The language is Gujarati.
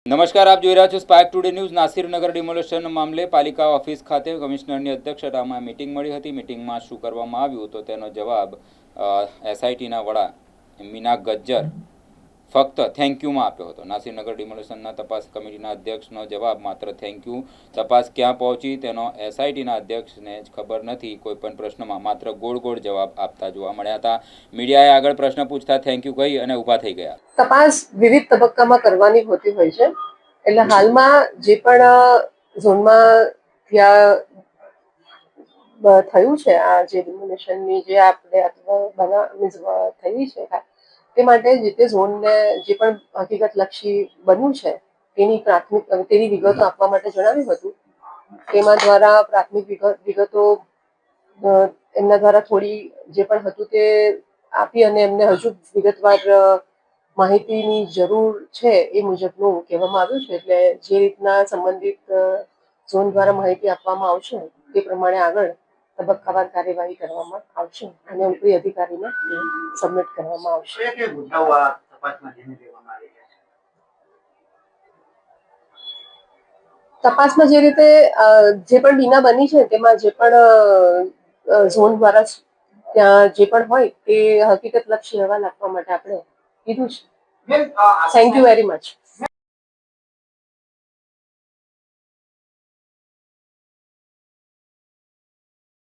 નમસ્કાર, આપ જોઈ રહ્યા છો સ્પાર્ક ટુડે ન્યૂઝ. નાસિરનગર ડિમોલેશન મામલે પાલિકા ઓફિસ ખાતે કમિશનરની અધ્યક્ષતામાં મીટિંગ મળી હતી. મીટિંગમાં શું કરવામાં આવ્યું તો તેનો જવાબ એસઆઈટીના વડા મીના ગજ્જર ફક્ત થેન્ક યુમાં આપ્યો હતો. નાસિરનગર ડિમોલેશનના તપાસ કમિટીના અધ્યક્ષનો જવાબ માત્ર થેન્ક યુ. તપાસ ક્યાં પહોંચી તેનો એસઆઈટીના અધ્યક્ષને જ ખબર નથી. કોઈપણ પ્રશ્નમાં માત્ર ગોળ ગોળ જવાબ આપતા જોવા મળ્યા હતા. મીડિયાએ આગળ પ્રશ્ન પૂછતા થેન્ક યુ કહી અને ઊભા થઈ ગયા. તપાસ વિવિધ તબક્કામાં કરવાની હોતી હોય છે. એટલે હાલમાં જે પણ ઝોનમાં થયું છે, આ જે ડિમોલેશનની જે આપણે થઈ છે, તે માટે જે તે ઝોનને જે પણ હકીકતલક્ષી બન્યું છે તેની વિગતો આપવા માટે જણાવ્યું હતું. તેમાં દ્વારા પ્રાથમિક વિગતો એમના દ્વારા થોડી જે પણ હતું તે આપી અને એમને હજુ વિગતવાર માહિતીની જરૂર છે એ મુજબનું કહેવામાં આવ્યું છે. એટલે જે રીતના સંબંધિત ઝોન દ્વારા માહિતી આપવામાં આવશે તે પ્રમાણે આગળ તબક્કાવાર કાર્યવાહી કરવામાં આવશે અને ઉપરી અધિકારીને સબમિટ કરવામાં આવશે. તપાસમાં જે રીતે જે પણ બીના બની છે તેમાં જે પણ ઝોન દ્વારા ત્યાં જે પણ હોય તે હકીકતલક્ષી અહેવાલ આપવા માટે આપણે કીધું છે. Thank you very much.